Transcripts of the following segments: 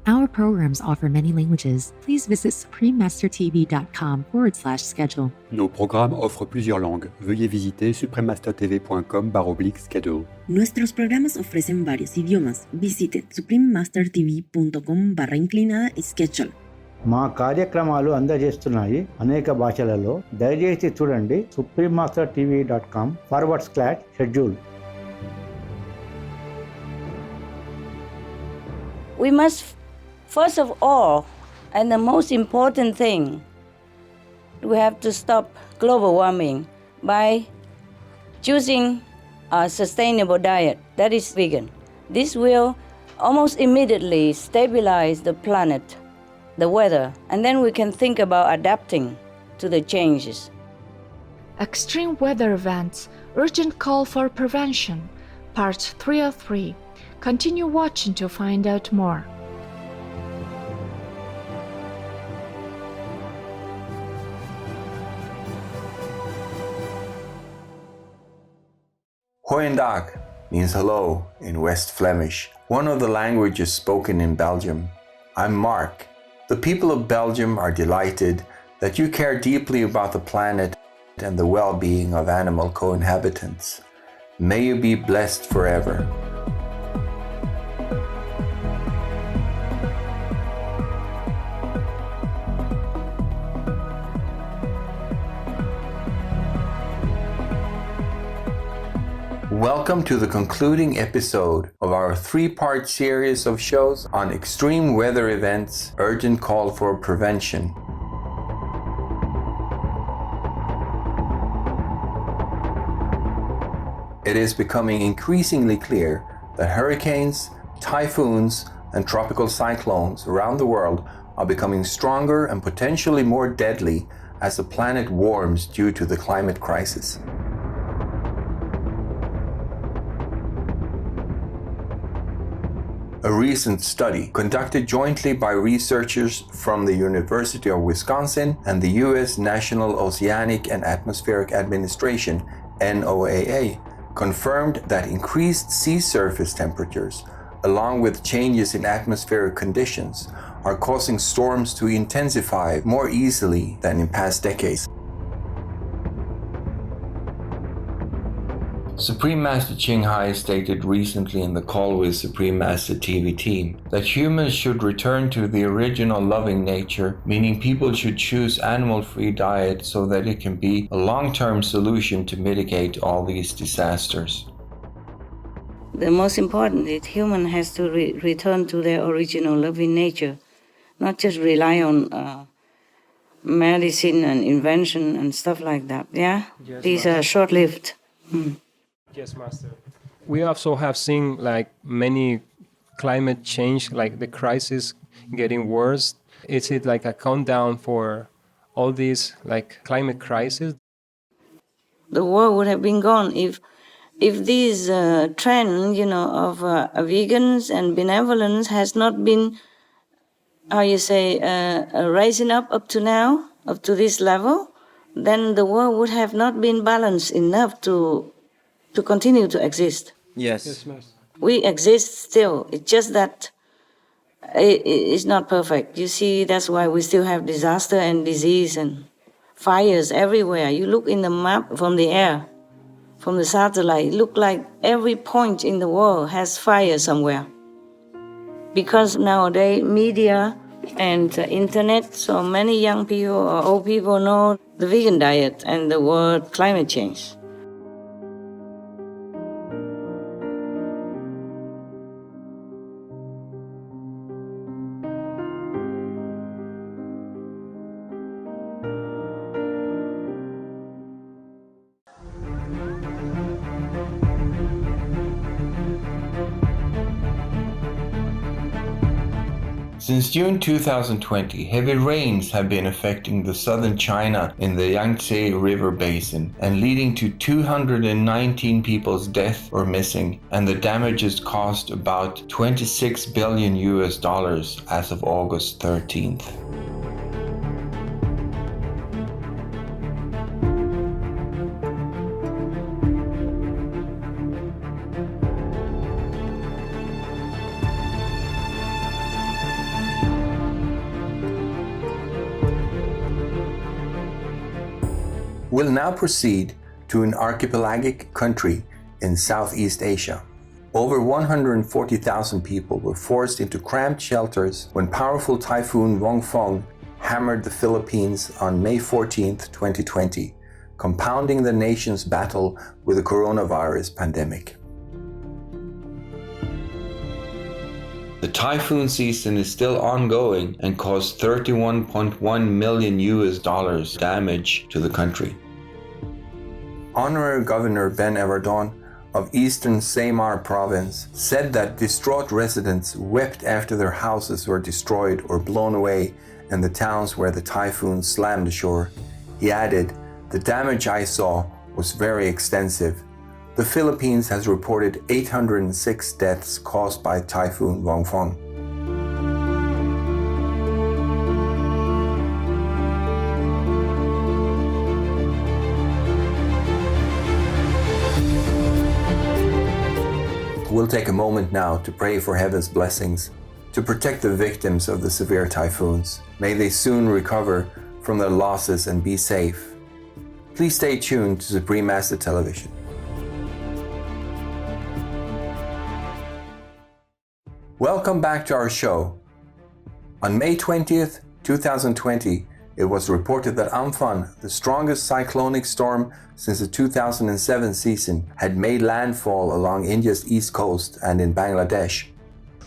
Our programs offer many languages. Please visit suprememastertv.com/schedule. Nos programmes offrent plusieurs langues. Veuillez visiter suprememastertv.com/schedule. Nuestros programas ofrecen varios idiomas. Visite suprememastertv.com/schedule. మా కార్యక్రమాలు అందజేస్తున్నాయి అనేక భాషలలో. దయచేసి చూడండి suprememastertv.com/schedule. We must, first of all, and the most important thing, we have to stop global warming by choosing a sustainable diet that is vegan. This will almost immediately stabilize the planet, the weather, and then we can think about adapting to the changes. Extreme weather events, urgent call for prevention, part 303. Continue watching to find out more. Goeiedag means hello in West Flemish, one of the languages spoken in Belgium. I'm Mark. The people of Belgium are delighted that you care deeply about the planet and the well-being of animal co-inhabitants. May you be blessed forever. Welcome to the concluding episode of our three-part series of shows on extreme weather events, urgent call for prevention. It is becoming increasingly clear that hurricanes, typhoons, and tropical cyclones around the world are becoming stronger and potentially more deadly as the planet warms due to the climate crisis. A recent study conducted jointly by researchers from the University of Wisconsin and the U.S. National Oceanic and Atmospheric Administration, NOAA, confirmed that increased sea surface temperatures, along with changes in atmospheric conditions, are causing storms to intensify more easily than in past decades. Supreme Master Ching Hai stated recently in the call with Supreme Master TV team that humans should return to the original loving nature, meaning people should choose animal-free diet so that it can be a long-term solution to mitigate all these disasters. The most important is human has to return to their original loving nature, not just rely on medicine and invention and stuff like that. Yeah, yes, these are short-lived. Yes, Master. We also have seen like many climate change, like the crisis getting worse. Is it like a countdown for all these like climate crisis? The war would have been gone if this trend, of vegans and benevolence has not been, rising up to now, up to this level, then the world would have not been balanced enough to continue to exist. Yes. We exist still. It's just that it's not perfect. You see, that's why we still have disaster and disease and fires everywhere. You look in the map from the air, from the satellite, it looks like every point in the world has fire somewhere. Because nowadays, media and internet, so many young people or old people know the vegan diet and the word climate change. Since June 2020, heavy rains have been affecting the southern China in the Yangtze River Basin and leading to 219 people's death or missing, and the damages cost about $26 billion as of August 13th. We'll now proceed to an archipelagic country in Southeast Asia. Over 140,000 people were forced into cramped shelters when powerful typhoon Wongfong hammered the Philippines on May 14, 2020, compounding the nation's battle with the coronavirus pandemic. The typhoon season is still ongoing and caused $31.1 million damage to the country. Honorary Governor Ben Everdon of Eastern Samar Province said that distraught residents wept after their houses were destroyed or blown away in the towns where the typhoon slammed ashore. He added, "The damage I saw was very extensive. The Philippines has reported 806 deaths caused by Typhoon Wongfong." We'll take a moment now to pray for heaven's blessings to protect the victims of the severe typhoons. May they soon recover from their losses and be safe. Please stay tuned to Supreme Master Television. Welcome back to our show. On May 20th, 2020, it was reported that Amphan, the strongest cyclonic storm since the 2007 season, had made landfall along India's east coast and in Bangladesh.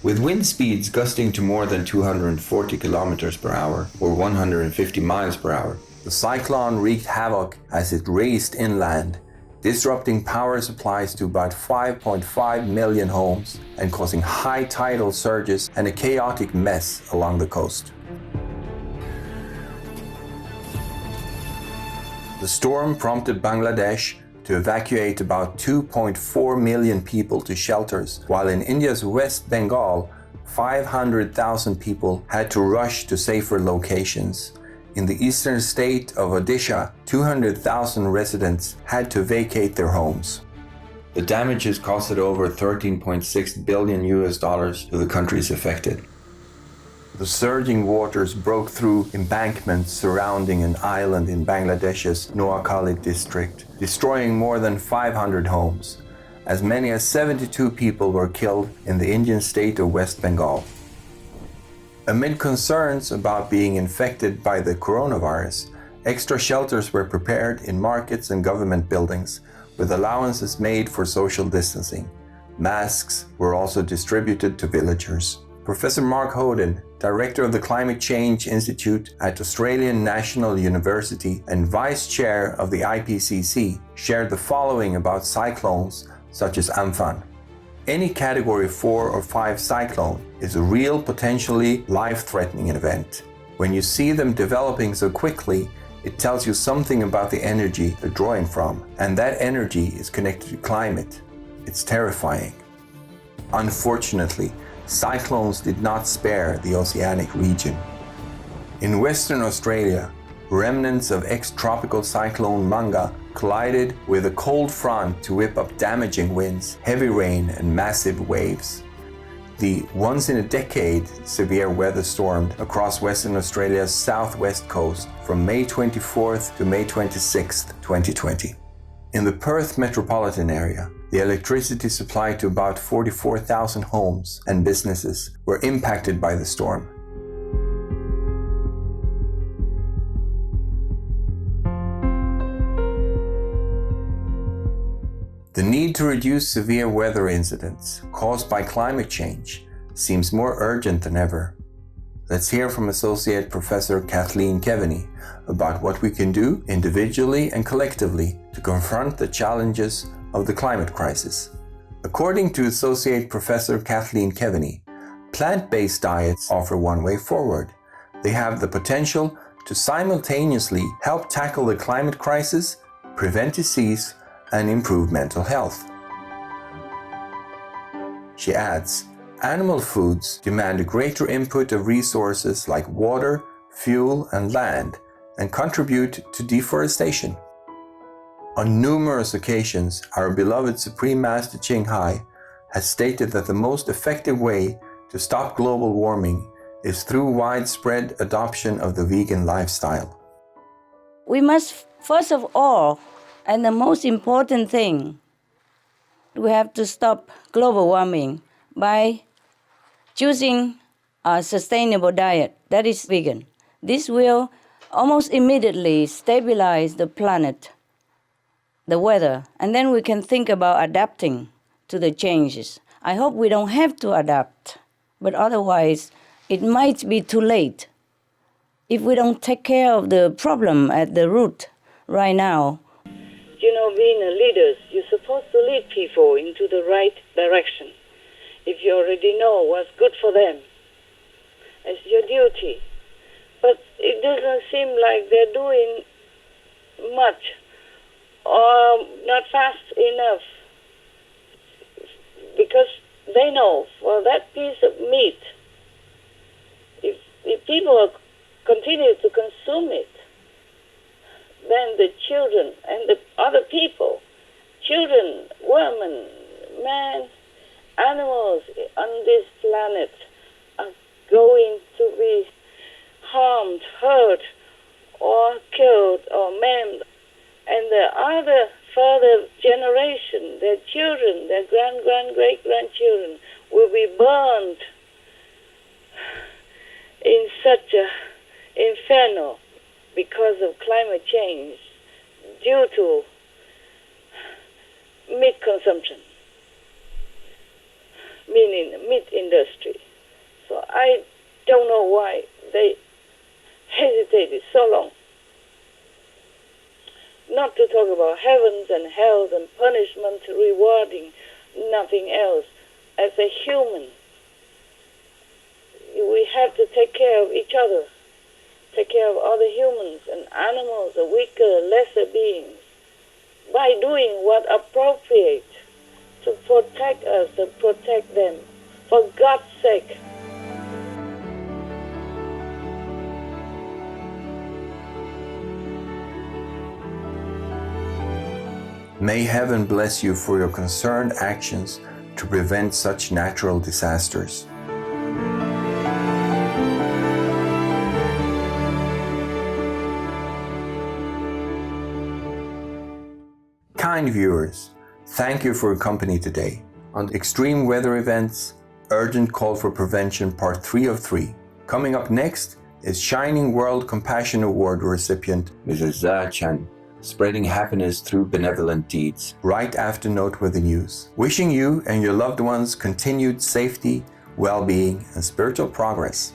With wind speeds gusting to more than 240 kilometers per hour or 150 miles per hour, the cyclone wreaked havoc as it raced inland, disrupting power supplies to about 5.5 million homes and causing high tidal surges and a chaotic mess along the coast. The storm prompted Bangladesh to evacuate about 2.4 million people to shelters, while in India's West Bengal, 500,000 people had to rush to safer locations. In the eastern state of Odisha, 200,000 residents had to vacate their homes. The damages costed over $13.6 billion to the countries affected. The surging waters broke through embankments surrounding an island in Bangladesh's Noakhali district, destroying more than 500 homes. As many as 72 people were killed in the Indian state of West Bengal. Amid concerns about being infected by the coronavirus, extra shelters were prepared in markets and government buildings, with allowances made for social distancing. Masks were also distributed to villagers. Professor Mark Hoden, Director of the Climate Change Institute at Australian National University and Vice Chair of the IPCC, shared the following about cyclones such as Amphan. Any Category 4 or 5 cyclone is a real, potentially life-threatening event. When you see them developing so quickly, it tells you something about the energy they're drawing from, and that energy is connected to climate. It's terrifying. Unfortunately, cyclones did not spare the oceanic region. In Western Australia, remnants of ex-tropical cyclone Manga collided with a cold front to whip up damaging winds, heavy rain, and massive waves. The once-in-a-decade severe weather stormed across Western Australia's southwest coast from May 24th to May 26th, 2020. In the Perth metropolitan area, the electricity supply to about 44,000 homes and businesses were impacted by the storm. The need to reduce severe weather incidents caused by climate change seems more urgent than ever. Let's hear from Associate Professor Kathleen Keaveney about what we can do individually and collectively to confront the challenges of the climate crisis. According to Associate Professor Kathleen Keaveney, plant-based diets offer one way forward. They have the potential to simultaneously help tackle the climate crisis, prevent disease, and improve mental health. She adds, animal foods demand a greater input of resources like water, fuel, and land, and contribute to deforestation. On numerous occasions, our beloved Supreme Master Ching Hai has stated that the most effective way to stop global warming is through widespread adoption of the vegan lifestyle. We must First of all, and the most important thing, we have to stop global warming by choosing a sustainable diet that is vegan. This will almost immediately stabilize the planet, the weather, and then we can think about adapting to the changes. I hope we don't have to adapt, but otherwise it might be too late. If we don't take care of the problem at the root right now. Being a leader, you're supposed to lead people into the right direction. If you already know what's good for them, it's your duty. But it doesn't seem like they're doing much or not fast enough, because they know for that piece of meat, if people continue to consume it, then the children and the other people, children, women, men, animals on this planet are going to be harmed, hurt, or killed or maimed. And the other further generation, their children, their great-grandchildren will be burned in such a inferno because of climate change due to meat consumption, meaning meat industry. So I don't know why they hesitated so long. Not to talk about heavens and hells and punishment, rewarding, nothing else. As a human, we have to take care of each other, take care of other humans and animals, the weaker, lesser beings, by doing what appropriate to protect us, to protect them, for God's sake. May heaven bless you for your concerned actions to prevent such natural disasters. Kind viewers, thank you for your company today on Extreme Weather Events, Urgent Call for Prevention Part 3 of 3. Coming up next is Shining World Compassion Award recipient Mrs. Za Chan, spreading happiness through benevolent deeds, right after Noteworthy News. Wishing you and your loved ones continued safety, well-being, and spiritual progress.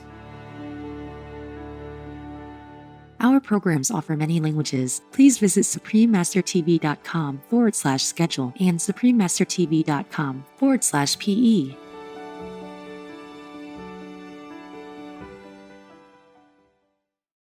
Our programs offer many languages. Please visit suprememastertv.com/schedule and suprememastertv.com/PE